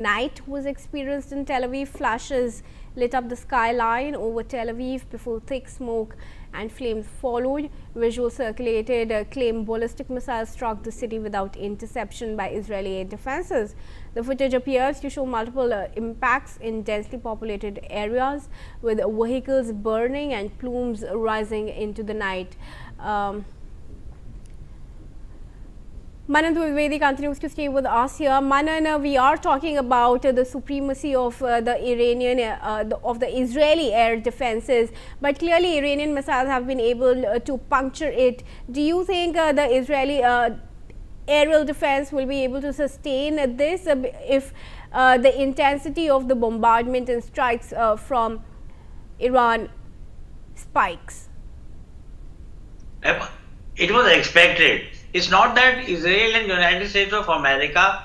night was experienced in Tel Aviv. Flashes lit up the skyline over Tel Aviv before thick smoke and flames followed. Visuals circulated claim ballistic missiles struck the city without interception by Israeli air defenses. The footage appears to show multiple impacts in densely populated areas, with vehicles burning and plumes rising into the night. Manan Dwivedi continues to stay with us here. Manan, we are talking about the supremacy of the Israeli air defenses, but clearly Iranian missiles have been able to puncture it. Do you think the Israeli aerial defense will be able to sustain this if the intensity of the bombardment and strikes from Iran spikes? It was expected. It's not that Israel and United States of America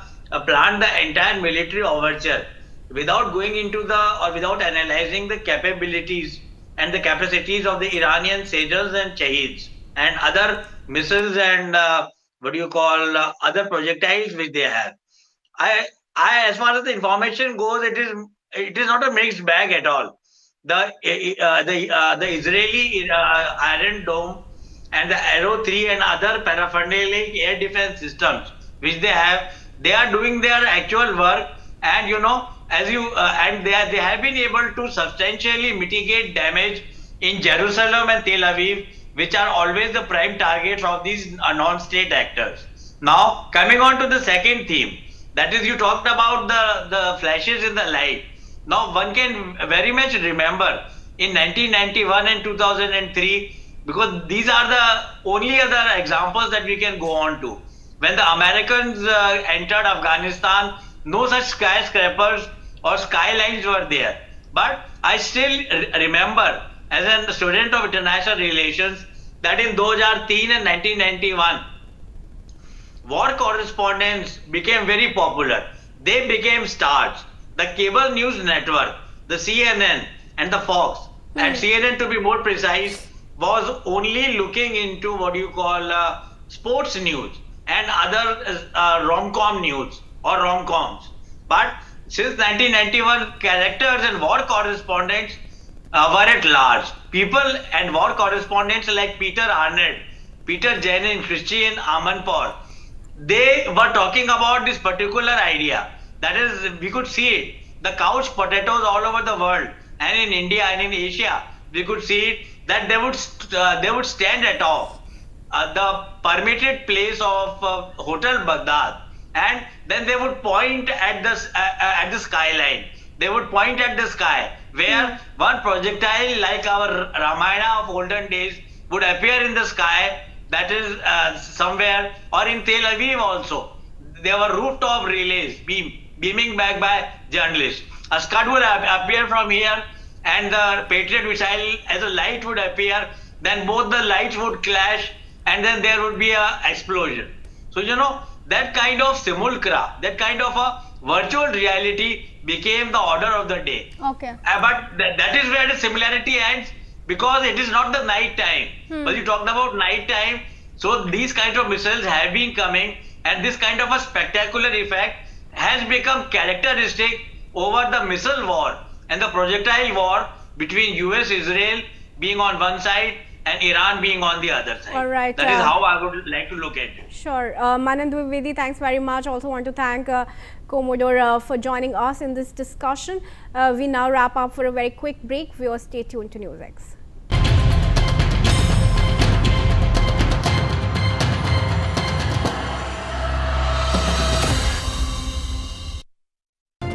planned the entire military overture without going into without analyzing the capabilities and the capacities of the Iranian Sajals and Shaheeds and other missiles and other projectiles which they have. As far as the information goes, it is not a mixed bag at all. The Israeli Iron Dome and the Arrow 3 and other paraphernalia air defense systems which they are doing their actual work, and they have been able to substantially mitigate damage in Jerusalem and Tel Aviv, which are always the prime targets of these non-state actors. Now, coming on to the second theme, that is, you talked about the flashes in the light. Now, one can very much remember in 1991 and 2003, because these are the only other examples that we can go on to. When the Americans entered Afghanistan, no such skyscrapers or skylines were there. But I still remember, as a student of international relations, that in 2003 and 1991, war correspondents became very popular. They became stars. The cable news network, the CNN and the Fox, and CNN to be more precise, was only looking into sports news and other rom-com news or rom-coms. But since 1991, characters and war correspondents were at large. People and war correspondents like Peter Arnett, Peter Jennings, Christian Amanpour, they were talking about this particular idea. That is, we could see it. The couch potatoes all over the world, and in India and in Asia, we could see it, that they would stand atop the permitted place of Hotel Baghdad, and then they would point at the skyline. They would point at the sky, where one projectile like our Ramayana of olden days would appear in the sky, that is somewhere, or in Tel Aviv also. There were rooftop relays beaming back by journalists. A scud would appear from here, and the Patriot missile as a light would appear, then both the lights would clash, and then there would be an explosion. So, that kind of simulacra, that kind of a virtual reality became the order of the day. Okay. But that is where the similarity ends, because it is not the night time. But you talked about night time, so these kinds of missiles have been coming, and this kind of a spectacular effect has become characteristic over the missile war and the projectile war between US, Israel being on one side and Iran being on the other side. All right. That is how I would like to look at it. Sure. Manan Dwivedi, thanks very much. Also want to thank Commodore for joining us in this discussion. We now wrap up for a very quick break. Viewers, stay tuned to NewsX.